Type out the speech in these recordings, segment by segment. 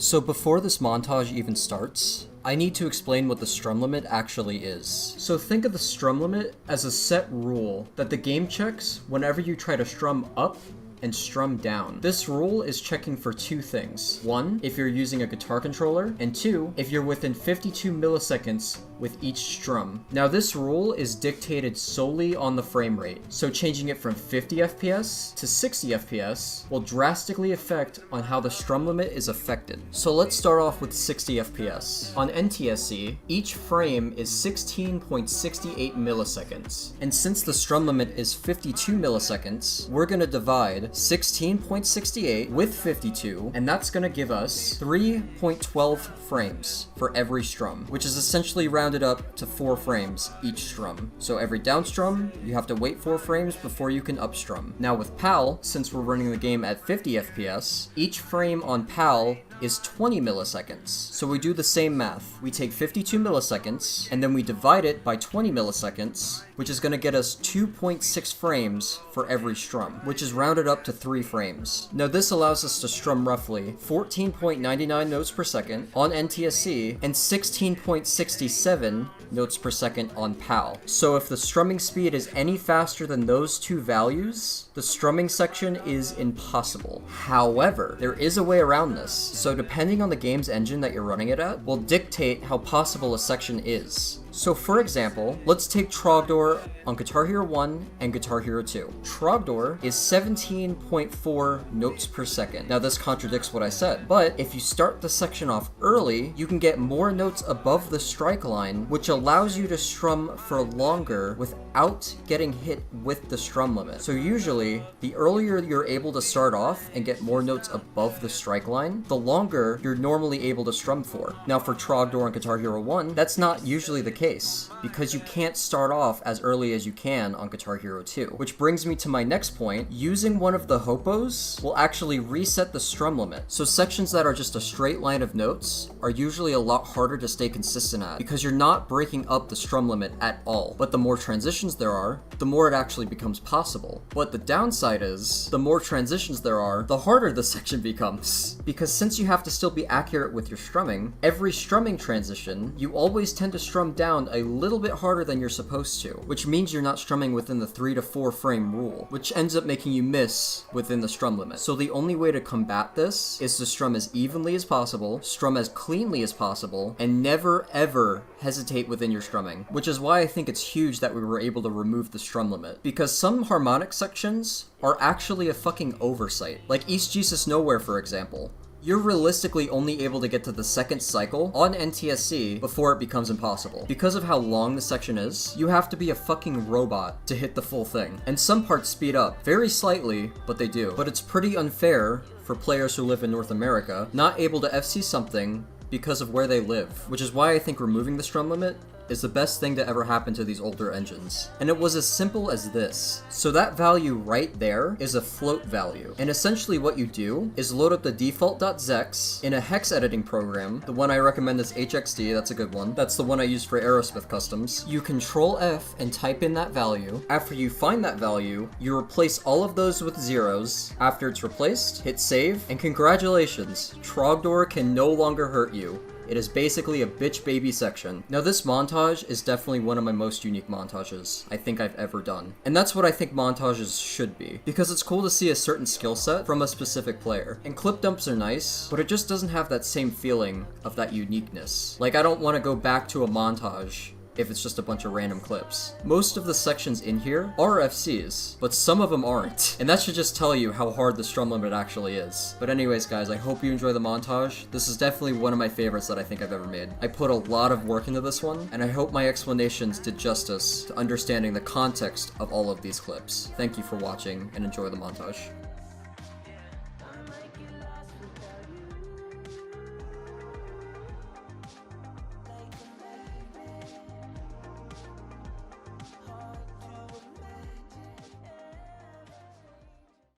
So before this montage even starts, I need to explain what the strum limit actually is. So think of the strum limit as a set rule that the game checks whenever you try to strum up and strum down. This rule is checking for two things. One, if you're using a guitar controller, and two, if you're within 52 milliseconds with each strum. Now this rule is dictated solely on the frame rate, so changing it from 50 FPS to 60 FPS will drastically affect on how the strum limit is affected. So let's start off with 60 FPS. On NTSC, each frame is 16.68 milliseconds, and since the strum limit is 52 milliseconds, we're gonna divide 16.68 with 52, and that's gonna give us 3.12 frames for every strum, which is essentially rounded up to 4 frames each strum. So every down strum, you have to wait 4 frames before you can up strum. Now with PAL, since we're running the game at 50 FPS, each frame on PAL is 20 milliseconds. So we do the same math. We take 52 milliseconds, and then we divide it by 20 milliseconds, which is gonna get us 2.6 frames for every strum, which is rounded up to 3 frames. Now this allows us to strum roughly 14.99 notes per second on NTSC and 16.67 notes per second on PAL. So if the strumming speed is any faster than those two values, the strumming section is impossible. However, there is a way around this. So depending on the game's engine that you're running it at, will dictate how possible a section is. So for example, let's take Trogdor on Guitar Hero 1 and Guitar Hero 2. Trogdor is 17.4 notes per second. Now this contradicts what I said, but if you start the section off early, you can get more notes above the strike line, which allows you to strum for longer without getting hit with the strum limit. So usually, the earlier you're able to start off and get more notes above the strike line, the longer you're normally able to strum for. Now for Trogdor on Guitar Hero 1, that's not usually the case, because you can't start off as early as you can on Guitar Hero 2. Which brings me to my next point. Using one of the hopos will actually reset the strum limit. So sections that are just a straight line of notes are usually a lot harder to stay consistent at, because you're not breaking up the strum limit at all. But the more transitions there are, the more it actually becomes possible. But the downside is, the more transitions there are, the harder the section becomes. Because since you have to still be accurate with your strumming, every strumming transition, you always tend to strum down a little bit harder than you're supposed to, which means you're not strumming within the 3 to 4 frame rule, which ends up making you miss within the strum limit. So the only way to combat this is to strum as evenly as possible, strum as cleanly as possible, and never ever hesitate within your strumming, which is why I think it's huge that we were able to remove the strum limit, because some harmonic sections are actually a fucking oversight. Like East Jesus Nowhere, for example. You're realistically only able to get to the second cycle on NTSC before it becomes impossible. Because of how long the section is, you have to be a fucking robot to hit the full thing. And some parts speed up, very slightly, but they do. But it's pretty unfair for players who live in North America, not able to FC something because of where they live, which is why I think removing the strum limit is the best thing to ever happen to these older engines. And it was as simple as this. So that value right there is a float value. And essentially what you do is load up the default.zex in a hex editing program. The one I recommend is HXD, that's a good one. That's the one I use for Aerosmith customs. You Control F and type in that value. After you find that value, you replace all of those with zeros. After it's replaced, hit save, and congratulations, Trogdor can no longer hurt you. It is basically a bitch baby section. Now this montage is definitely one of my most unique montages I think I've ever done. And that's what I think montages should be, because it's cool to see a certain skill set from a specific player. And clip dumps are nice, but it just doesn't have that same feeling of that uniqueness. Like I don't want to go back to a montage if it's just a bunch of random clips. Most of the sections in here are FCs, but some of them aren't. And that should just tell you how hard the strum limit actually is. But anyways guys, I hope you enjoy the montage. This is definitely one of my favorites that I think I've ever made. I put a lot of work into this one, and I hope my explanations did justice to understanding the context of all of these clips. Thank you for watching, and enjoy the montage.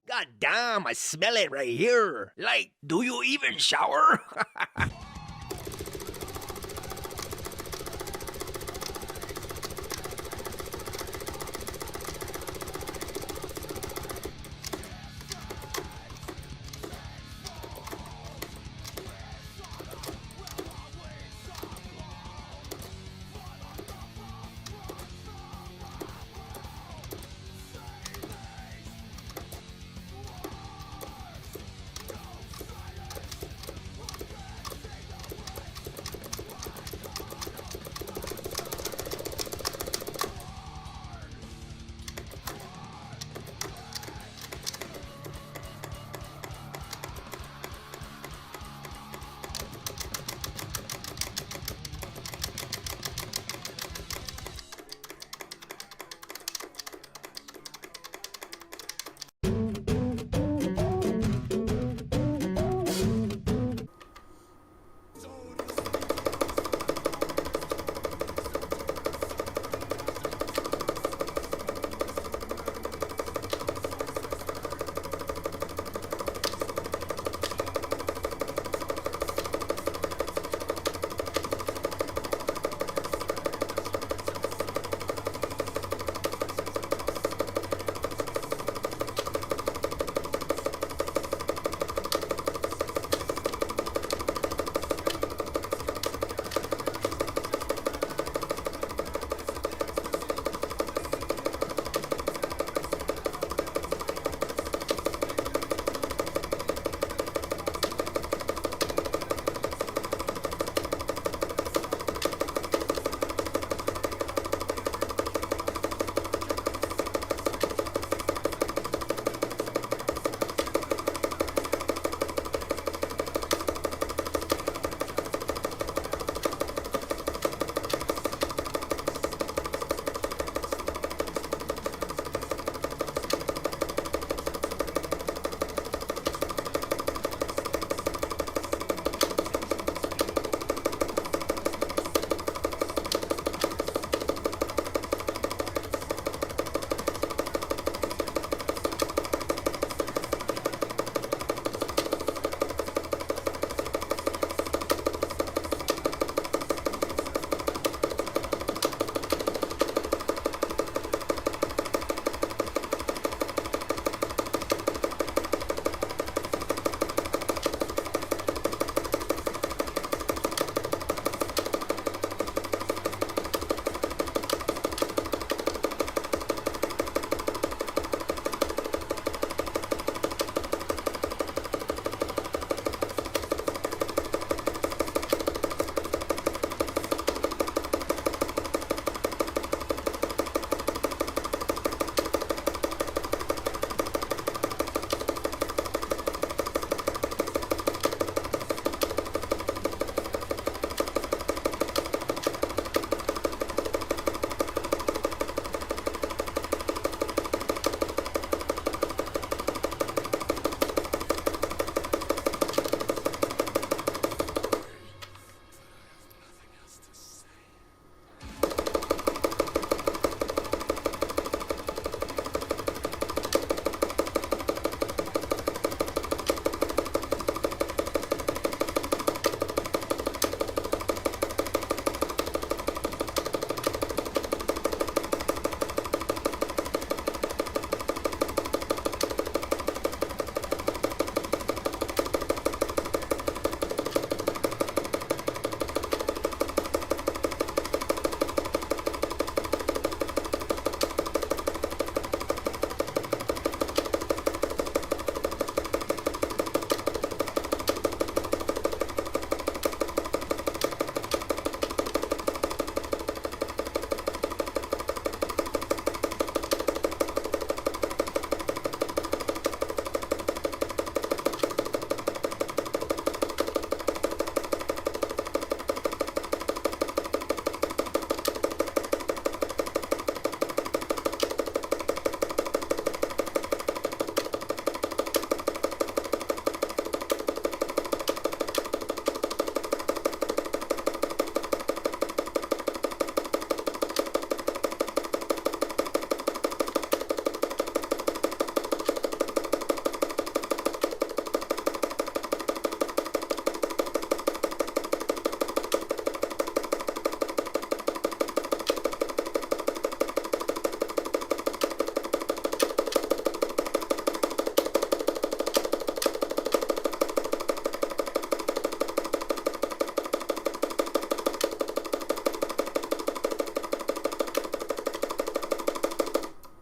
God damn, I smell it right here. Like, do you even shower?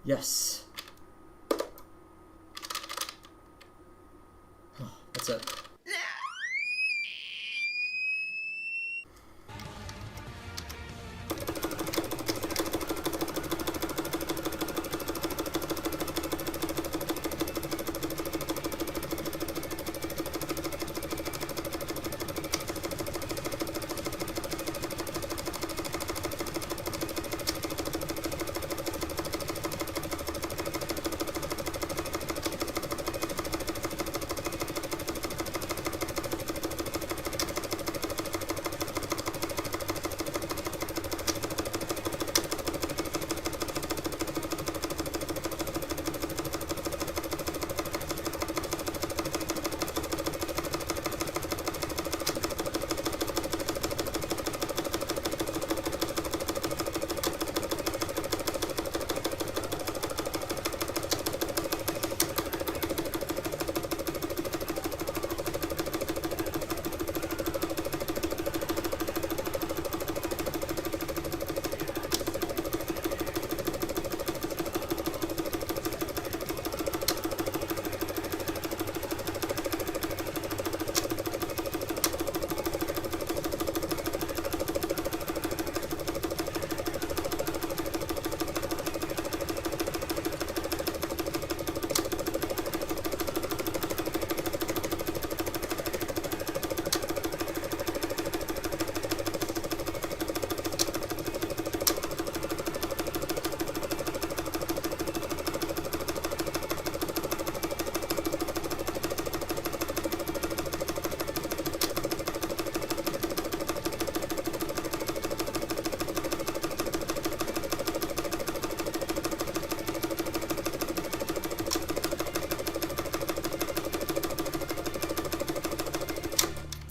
Yes. That's it.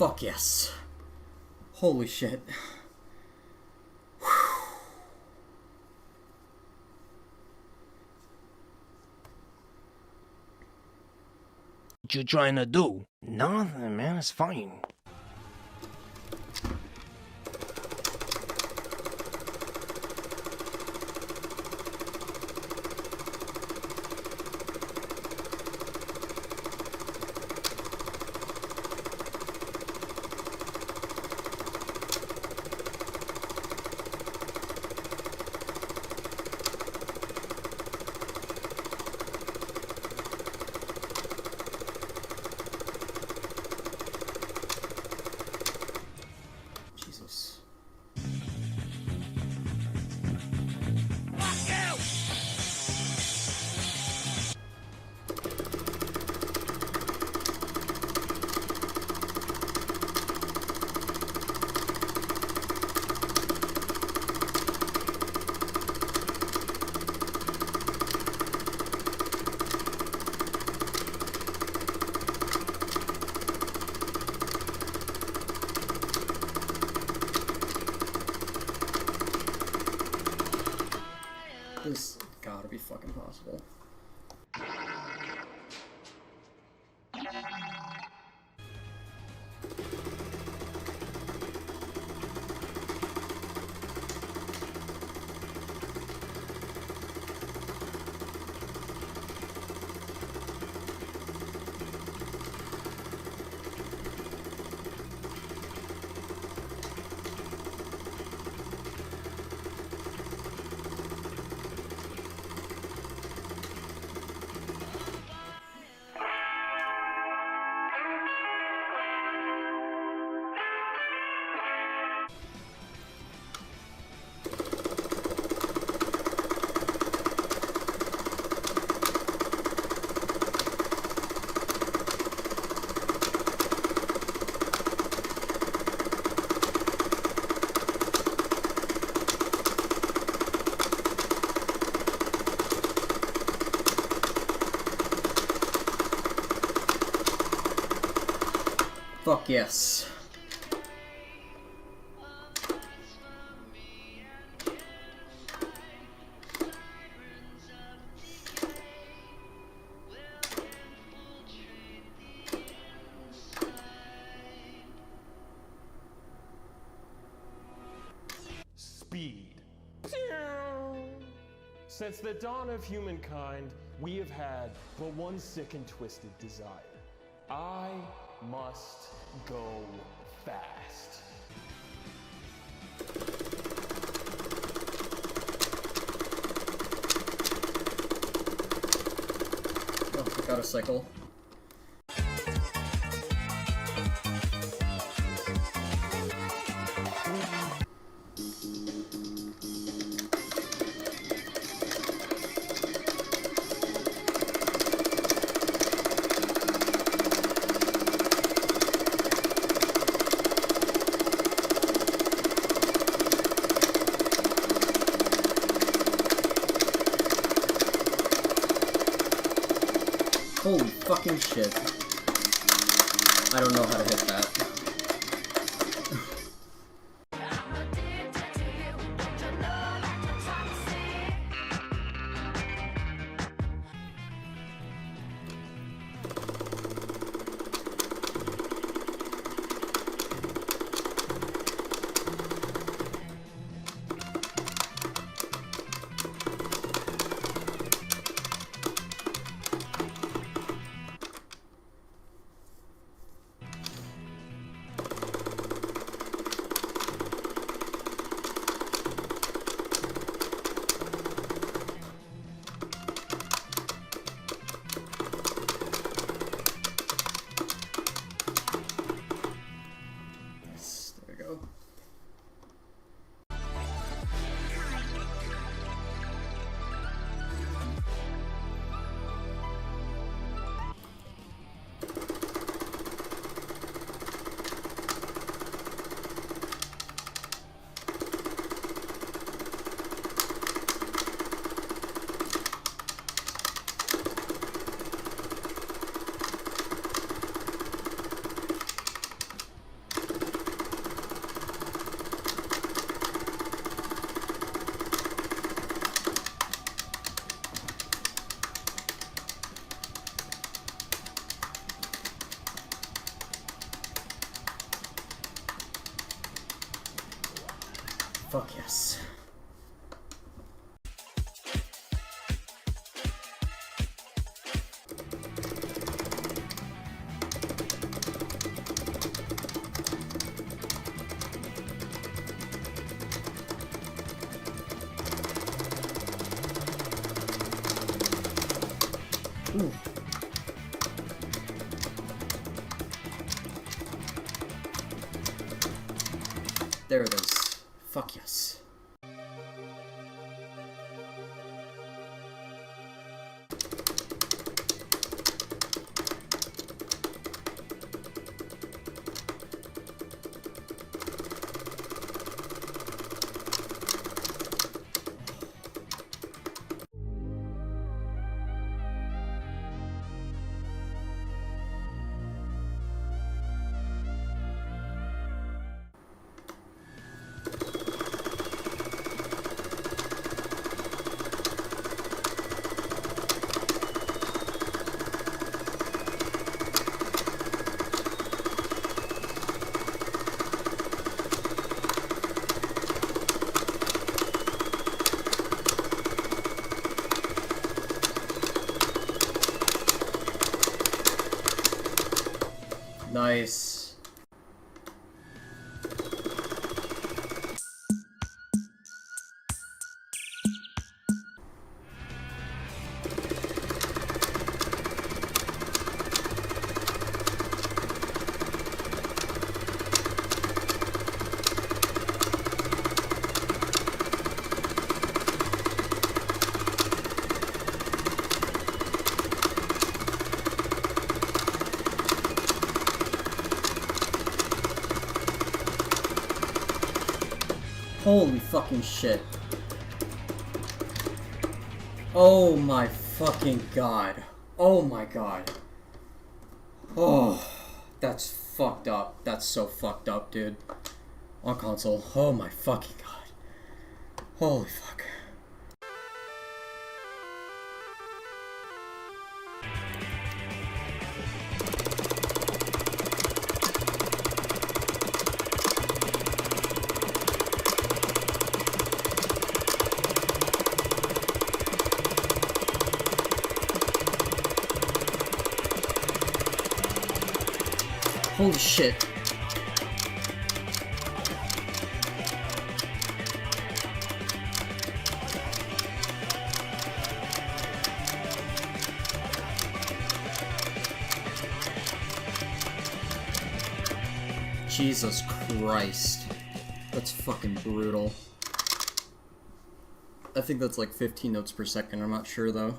Fuck yes. Holy shit. What you trying to do? Nothing, man. It's fine. Jesus. This gotta be fucking possible. Fuck yes. Speed. Since the dawn of humankind, we have had but one sick and twisted desire. I must go fast. Oh, I got a cycle. Holy fucking shit. I don't know how to hit that. Fuck yes. Ooh. There it is. Fuck yes. Nice. Holy fucking shit. Oh my fucking god. Oh my god. Oh, that's fucked up. That's so fucked up, dude. On console. Oh my fucking god. Holy fuck. Holy shit. Jesus Christ. That's fucking brutal. I think that's like 15 notes per second, I'm not sure though.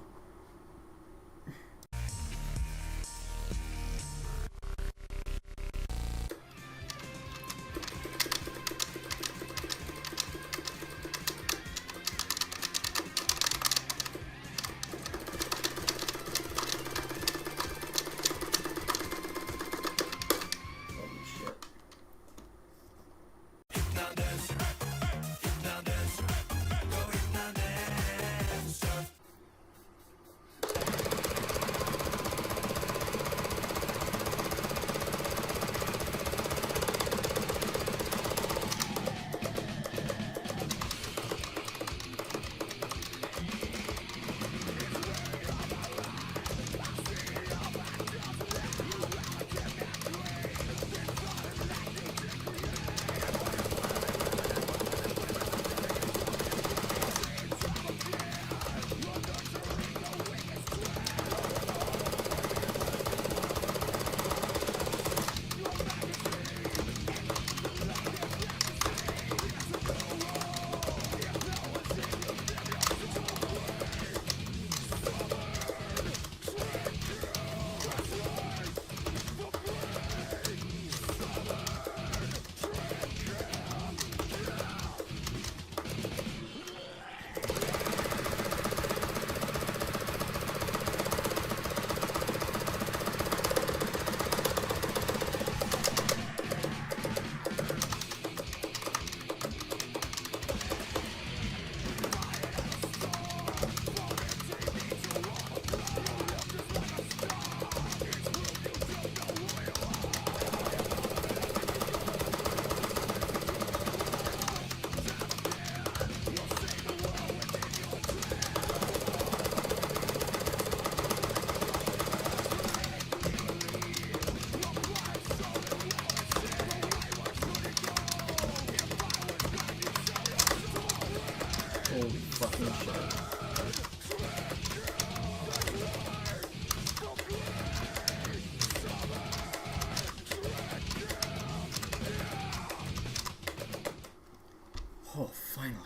Holy fucking shit. Oh, finally.